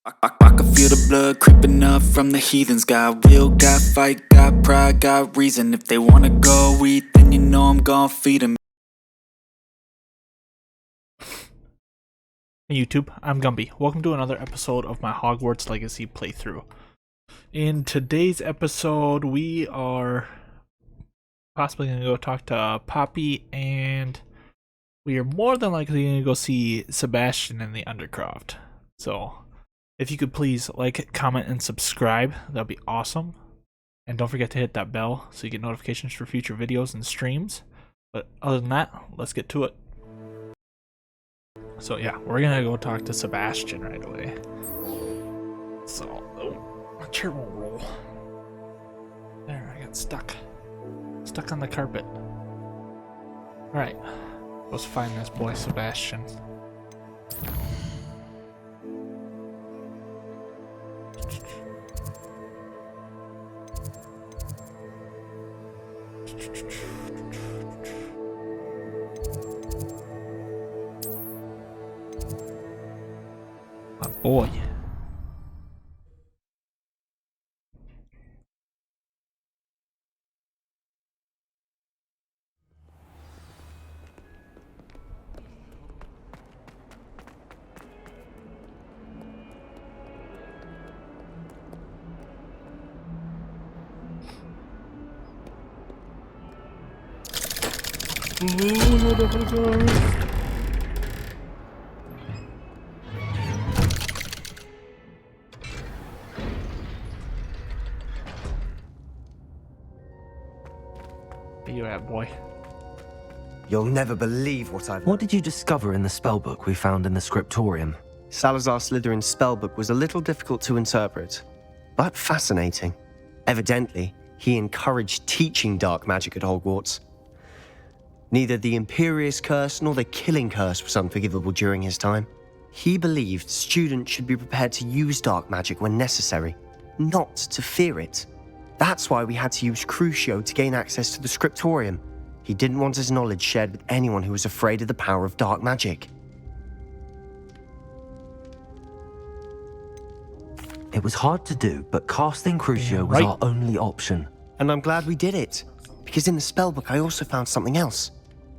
I can feel the blood creeping up from the heathens. Got will, got fight, got pride, got reason. If they wanna go eat, then you know I'm gon' feed them. Hey YouTube, I'm Gumby. Welcome to another episode of my Hogwarts Legacy playthrough. In today's episode, we are possibly going to go talk to Poppy, and we are more than likely going to go see Sebastian in the Undercroft. So, if you could please like, comment, and subscribe, that would be awesome. And don't forget to hit that bell so you get notifications for future videos and streams. But other than that, let's get to it. So yeah, we're gonna go talk to Sebastian right away. So, my chair won't roll. There, I got stuck on the carpet. Alright, let's find this boy Sebastian. My boy. Where you at, boy? You'll never believe what I've... What did you discover in the spellbook we found in the scriptorium? Salazar Slytherin's spellbook was a little difficult to interpret, but fascinating. Evidently, he encouraged teaching dark magic at Hogwarts. Neither the Imperious Curse nor the Killing Curse was unforgivable during his time. He believed students should be prepared to use dark magic when necessary, not to fear it. That's why we had to use Crucio to gain access to the scriptorium. He didn't want his knowledge shared with anyone who was afraid of the power of dark magic. It was hard to do, but casting Crucio was our only option. And I'm glad we did it, because in the spellbook I also found something else.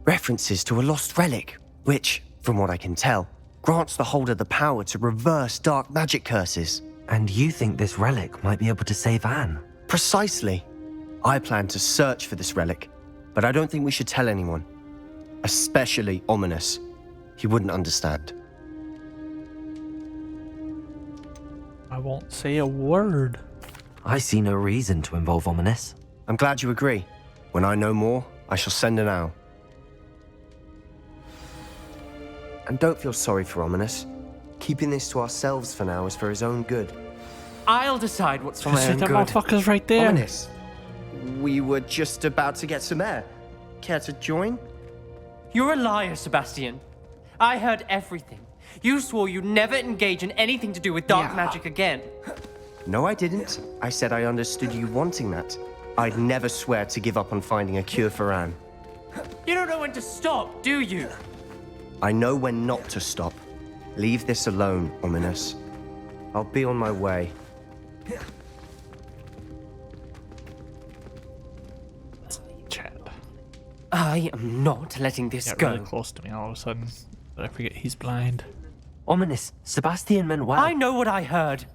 References to a lost relic, which, from what I can tell, grants the holder the power to reverse dark magic curses. And you think this relic might be able to save Anne? Precisely. I plan to search for this relic, but I don't think we should tell anyone. Especially Ominous. He wouldn't understand. I won't say a word. I see no reason to involve Ominous. I'm glad you agree. When I know more, I shall send an owl. And don't feel sorry for Ominous. Keeping this to ourselves for now is for his own good. I'll decide what's for my See own that good. motherfucker's right there. Ominous, we were just about to get some air. Care to join? You're a liar, Sebastian. I heard everything. You swore you'd never engage in anything to do with dark magic again. No, I didn't. I said I understood you wanting that. I'd never swear to give up on finding a cure for Anne. You don't know when to stop, do you? I know when not to stop. Leave this alone, Ominous. I'll be on my way. Chat. I am not letting this Got go. really close to me all of a sudden, but I forget he's blind. Ominous, Sebastian meant well. I know what I heard.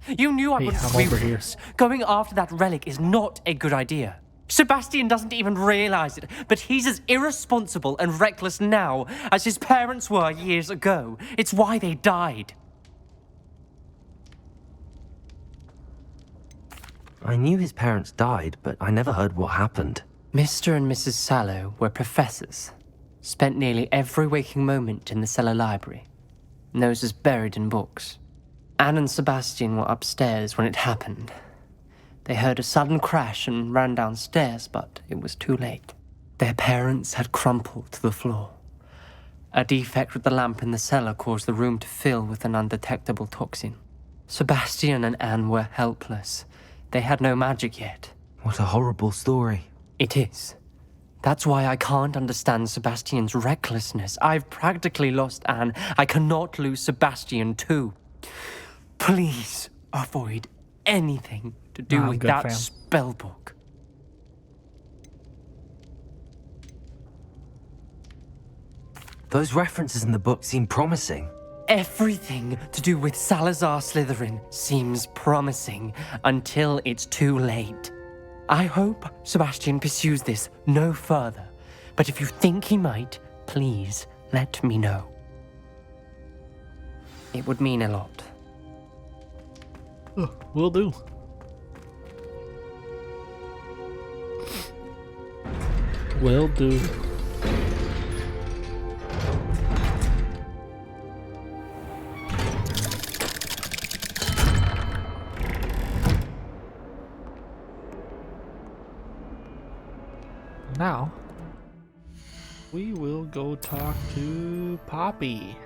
You knew I Hey, would I'm agree over with here. this. Going after that relic is not a good idea. Sebastian doesn't even realize it, but he's as irresponsible and reckless now as his parents were years ago. It's why they died. I knew his parents died, but I never heard what happened. Mr. and Mrs. Sallow were professors. Spent nearly every waking moment in the cellar library. Noses buried in books. Anne and Sebastian were upstairs when it happened. They heard a sudden crash and ran downstairs, but it was too late. Their parents had crumpled to the floor. A defect with the lamp in the cellar caused the room to fill with an undetectable toxin. Sebastian and Anne were helpless. They had no magic yet. What a horrible story. It is. That's why I can't understand Sebastian's recklessness. I've practically lost Anne. I cannot lose Sebastian too. Please avoid anything to do Nah, I'm with good, that fam. spellbook. Those references in the book seem promising. Everything to do with Salazar Slytherin seems promising until it's too late. I hope Sebastian pursues this no further, but if you think he might, please let me know. It would mean a lot. Will do. Will do. Now, we will go talk to Poppy.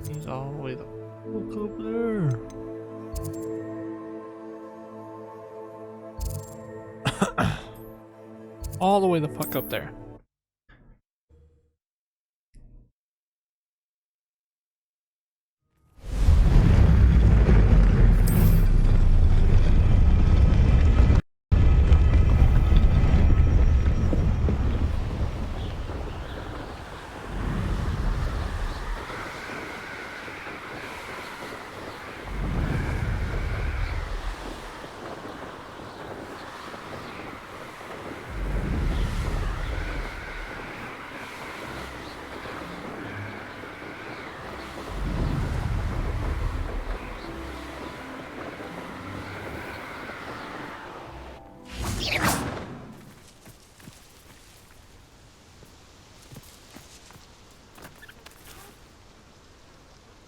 He's all the way the fuck up there. All the way the fuck up there.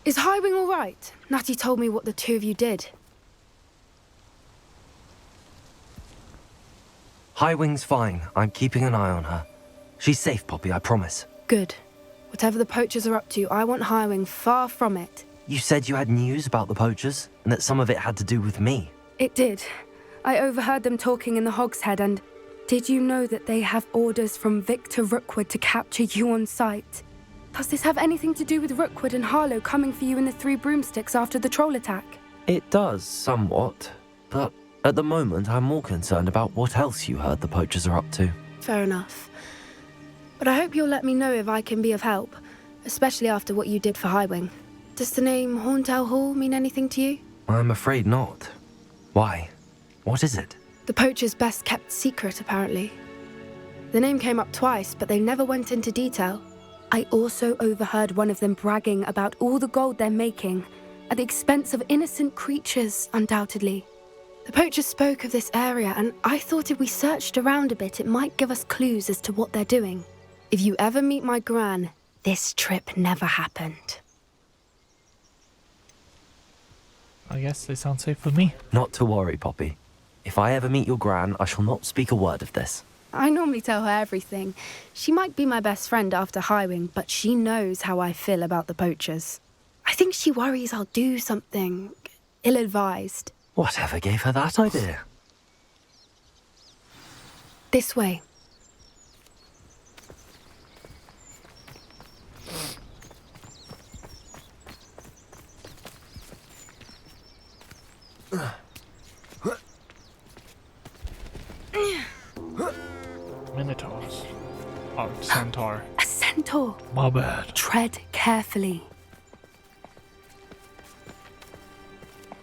Is Highwing all right? Natty told me what the two of you did. Highwing's fine. I'm keeping an eye on her. She's safe, Poppy, I promise. Good. Whatever the poachers are up to, I want Highwing far from it. You said you had news about the poachers, and that some of it had to do with me. It did. I overheard them talking in the Hogshead, and did you know that they have orders from Victor Rookwood to capture you on sight? Does this have anything to do with Rookwood and Harlow coming for you in the Three Broomsticks after the troll attack? It does, somewhat. But at the moment, I'm more concerned about what else you heard the poachers are up to. Fair enough. But I hope you'll let me know if I can be of help, especially after what you did for Highwing. Does the name Horntail Hall mean anything to you? I'm afraid not. Why? What is it? The poachers' best kept secret, apparently. The name came up twice, but they never went into detail. I also overheard one of them bragging about all the gold they're making, at the expense of innocent creatures, undoubtedly. The poachers spoke of this area, and I thought if we searched around a bit, it might give us clues as to what they're doing. If you ever meet my gran, this trip never happened. I guess they sound safe with me. Not to worry, Poppy. If I ever meet your gran, I shall not speak a word of this. I normally tell her everything. She might be my best friend after Highwing, but she knows how I feel about the poachers. I think she worries I'll do something ill-advised. Whatever gave her that idea? This way. Minotaurs. Oh, centaur. A centaur. My bad. Tread carefully.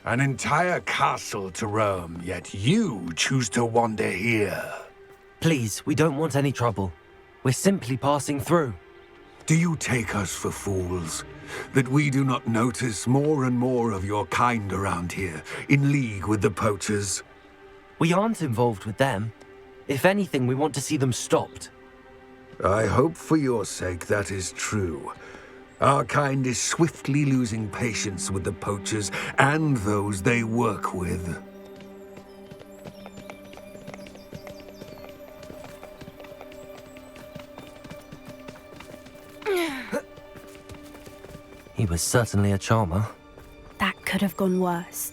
An entire castle to roam, yet you choose to wander here. Please, we don't want any trouble. We're simply passing through. Do you take us for fools? That we do not notice more and more of your kind around here, in league with the poachers? We aren't involved with them. If anything, we want to see them stopped. I hope for your sake that is true. Our kind is swiftly losing patience with the poachers and those they work with. He was certainly a charmer. That could have gone worse.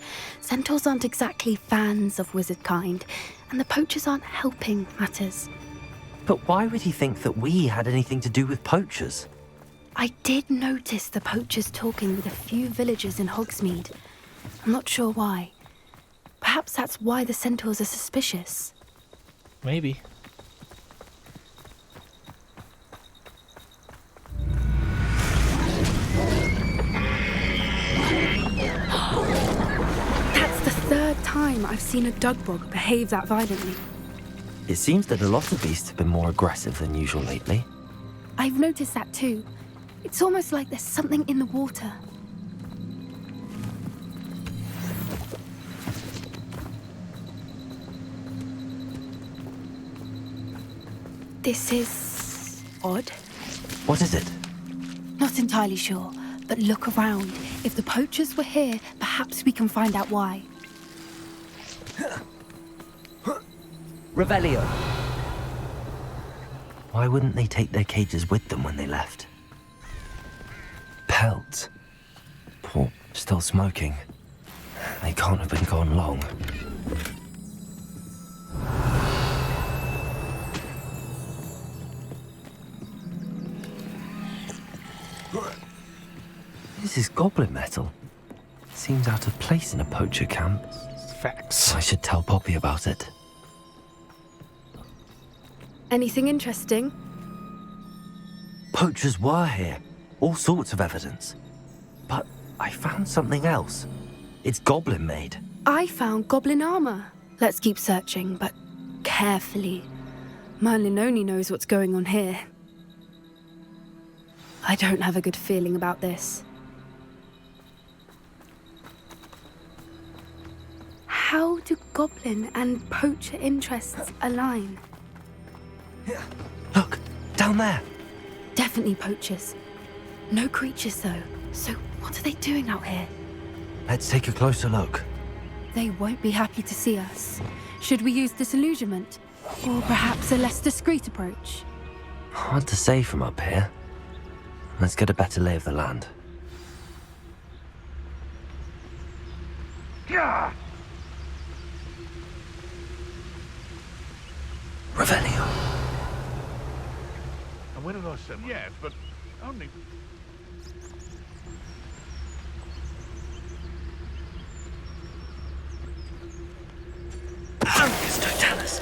Centaurs aren't exactly fans of wizard kind, and the poachers aren't helping matters. But why would he think that we had anything to do with poachers? I did notice the poachers talking with a few villagers in Hogsmeade. I'm not sure why. Perhaps that's why the Centaurs are suspicious. Maybe. That's the third time I've seen a Dugbog behave that violently. It seems that a lot of beasts have been more aggressive than usual lately. I've noticed that too. It's almost like there's something in the water. This is odd. What is it? Not entirely sure, but look around. If the poachers were here, perhaps we can find out why. Revelio! Why wouldn't they take their cages with them when they left? Pelts. Poor, still smoking. They can't have been gone long. This is goblin metal. Seems out of place in a poacher camp. Facts. I should tell Poppy about it. Anything interesting? Poachers were here. All sorts of evidence. But I found something else. It's goblin made. I found goblin armor. Let's keep searching, but carefully. Merlin only knows what's going on here. I don't have a good feeling about this. How do goblin and poacher interests align? Look, down there. Definitely poachers. No creatures though. So what are they doing out here? Let's take a closer look. They won't be happy to see us. Should we use disillusionment? Or perhaps a less discreet approach? Hard to say from up here. Let's get a better lay of the land. Revelio. And when have I said yes, but only... Focus, Totalis.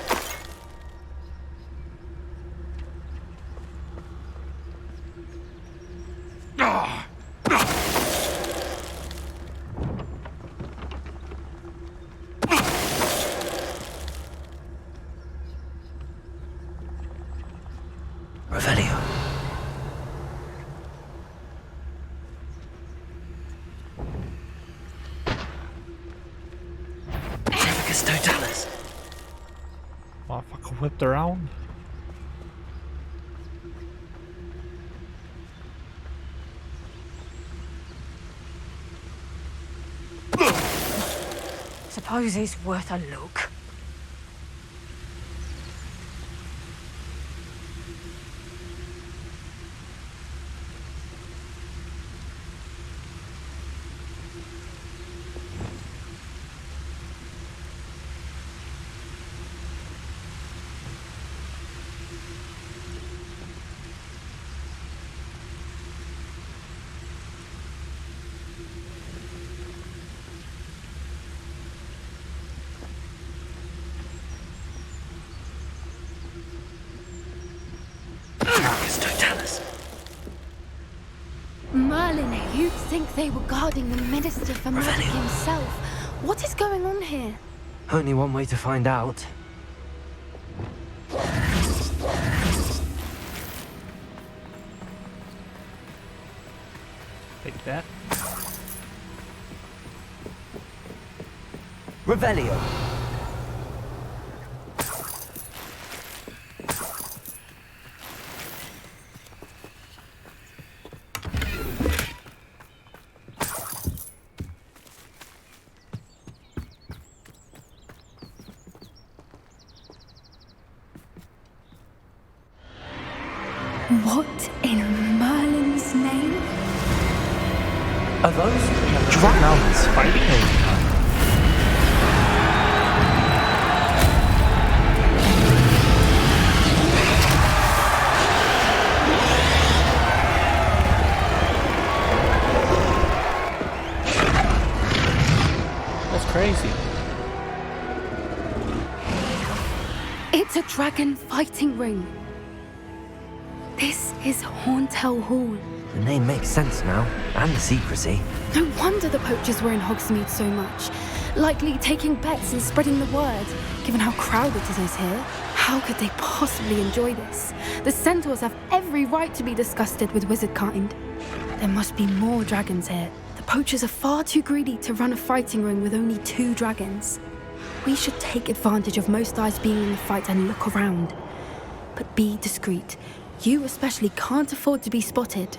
Revelio. Focus, Totalis. Motherfucker whipped around. Suppose he's worth a look. Focus, Totalis. Merlin, you'd think they were guarding the Minister for Magic Revelio. himself. What is going on here? Only one way to find out. Take that. Revelio. What in Merlin's name? Are those Dragons fighting all the time. It's a dragon fighting ring. This is Horntail Hall. The name makes sense now, and the secrecy. No wonder the poachers were in Hogsmeade so much. Likely taking bets and spreading the word, given how crowded it is here. How could they possibly enjoy this? The centaurs have every right to be disgusted with wizard kind. There must be more dragons here. The poachers are far too greedy to run a fighting ring with only 2 dragons. We should take advantage of most eyes being in the fight and look around. But be discreet. You especially can't afford to be spotted.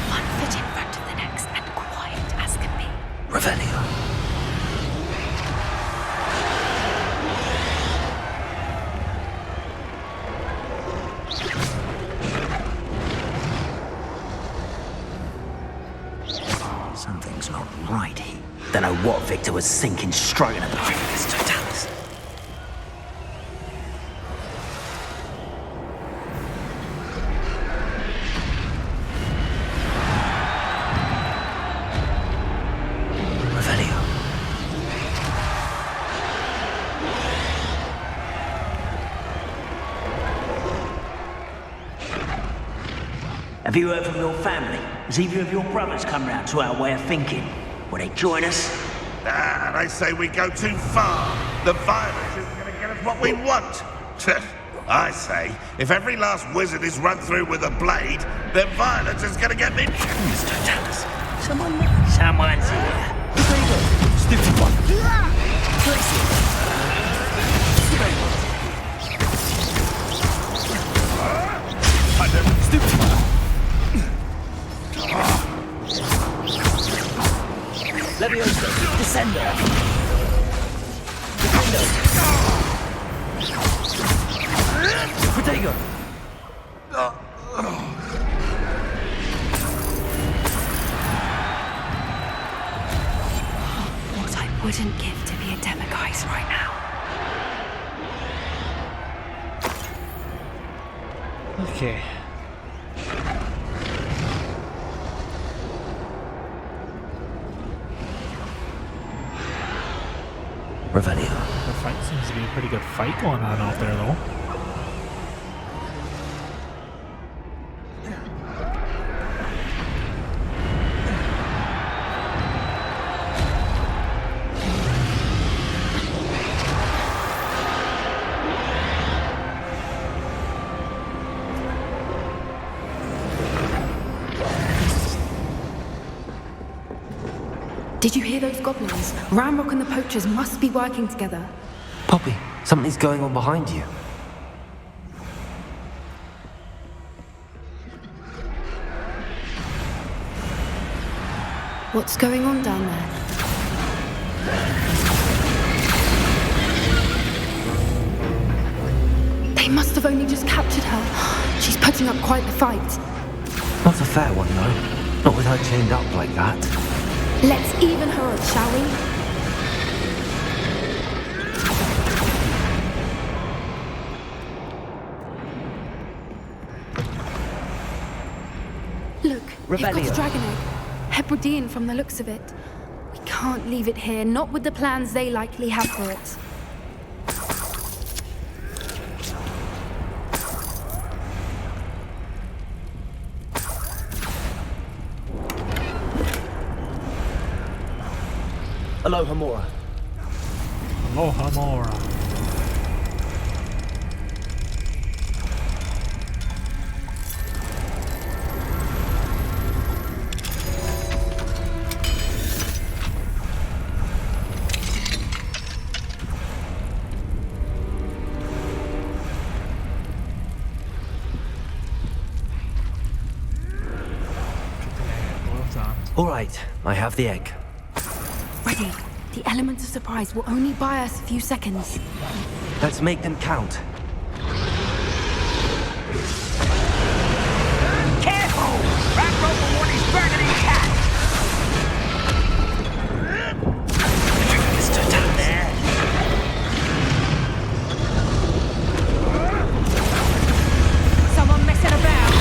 One foot in front of the next and quiet as can be. Revelio. Something's not right here. Don't know what Victor was thinking, stroking at the previous totalis. Revelio. Have you heard from your family? Has either of your brothers come round to our way of thinking? Will they join us? Nah, they say we go too far. The violence isn't going to get us what we want. I say, if every last wizard is run through with a blade, then violence is going to get me... Mr. Dallas. Someone's here. Stupid one. Stupid one. Leviosa, Descender. Protego. What I wouldn't give to be a Demiguise right now. Okay. Revelio. The fight seems to be a pretty good fight going on out there, though. Did you hear those goblins? Ramrock and the poachers must be working together. Poppy, something's going on behind you. What's going on down there? They must have only just captured her. She's putting up quite the fight. Not a fair one, though. Not with her chained up like that. Let's even her up, shall we? Look, you've got Revelio. a dragon egg. Hebridean from the looks of it. We can't leave it here, not with the plans they likely have for it. Aloha Mora. Aloha Mora. Gloves on. All right, I have the egg. Ready. The element of surprise will only buy us a few seconds. Let's make them count. Careful! Ramrock will warn his burning cat! Mr. Dallas. There. Someone messing about.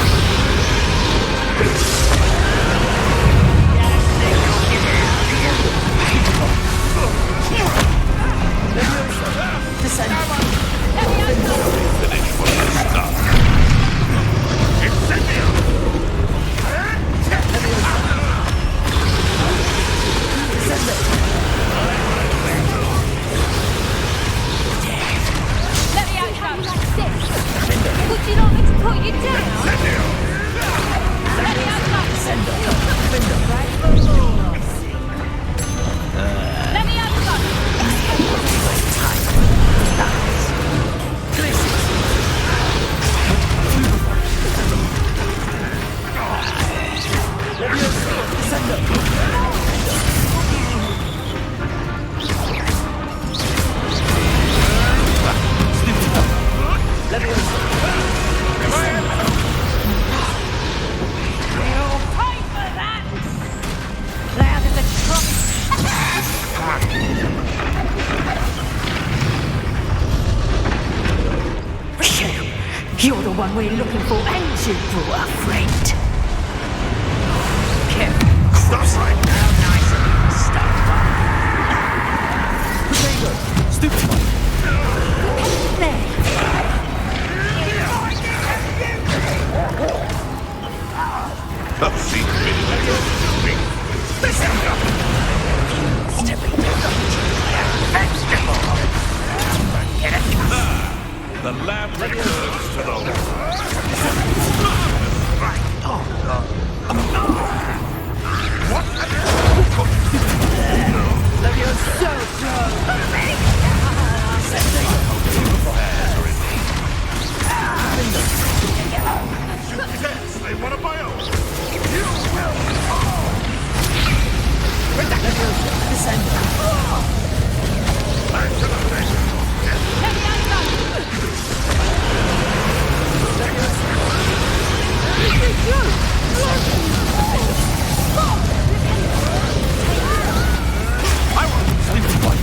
Leviosa. one we're looking for, and you brought a friend. Careful. Stop right now. Nice of you to stop. Potato! Stupid one! There. Oh, she's really listen up. The lamb returns to the Yes, they want to buy out. You will fall. Back to the thing. I want stupid one.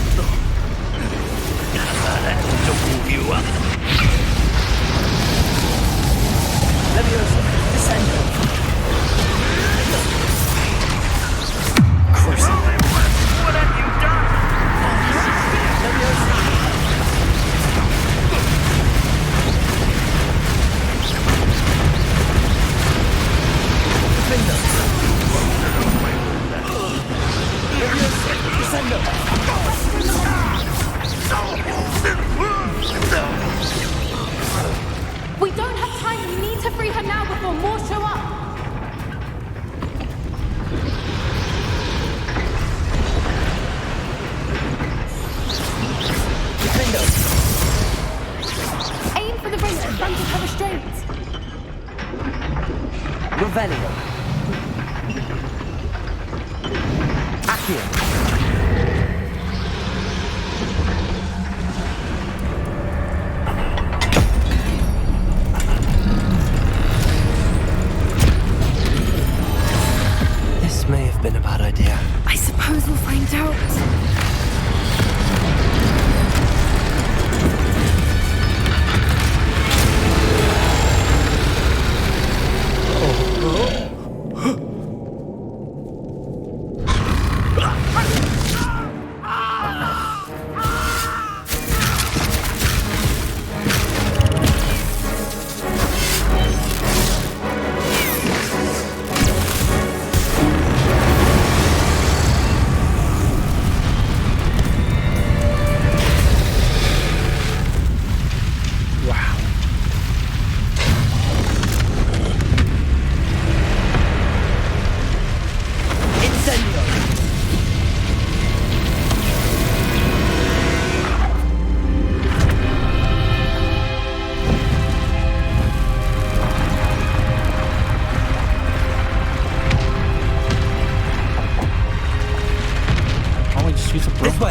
To warm you up. Leviosa, descend. What have you done? Leviosa. We don't have time. We need to free her now before more show up. Aim for the ring in front of her restraints. Revelio. Accio. This may have been a bad idea. I suppose we'll find out.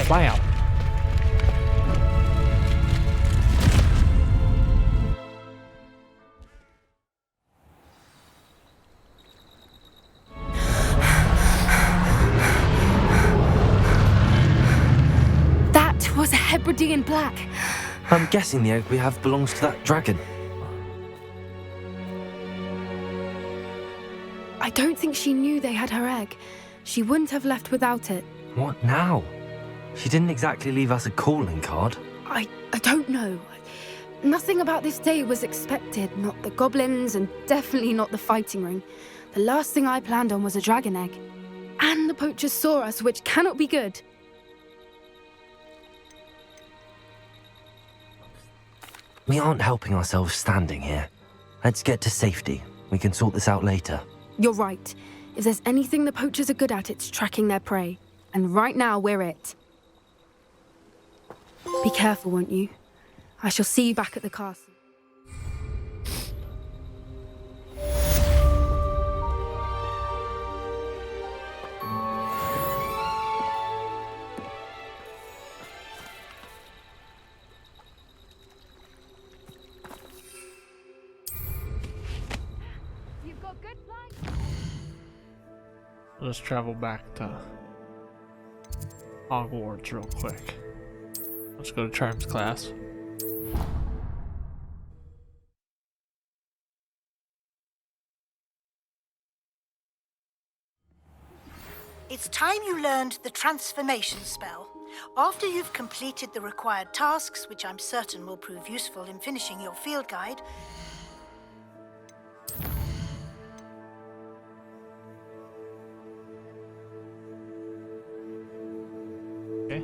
Fly out. That was a Hebridean black. I'm guessing the egg we have belongs to that dragon. I don't think she knew they had her egg. She wouldn't have left without it. What now? She didn't exactly leave us a calling card. I don't know. Nothing about this day was expected. Not the goblins, and definitely not the fighting ring. The last thing I planned on was a dragon egg. And the poachers saw us, which cannot be good. We aren't helping ourselves standing here. Let's get to safety. We can sort this out later. You're right. If there's anything the poachers are good at, it's tracking their prey. And right now, we're it. Be careful, won't you? I shall see you back at the castle. You've got good flight. Let's travel back to Hogwarts real quick. Let's go to Charms class. It's time you learned the transformation spell. After you've completed the required tasks, which I'm certain will prove useful in finishing your field guide, Okay.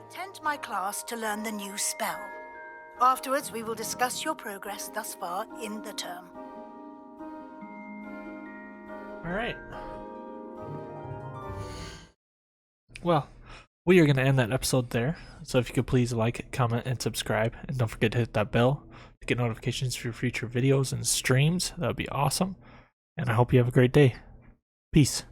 attend my class to learn the new spell. Afterwards, we will discuss your progress thus far in the term. Alright. Well, we are going to end that episode there. So if you could please like, comment, and subscribe. And don't forget to hit that bell to get notifications for future videos and streams. That would be awesome. And I hope you have a great day. Peace.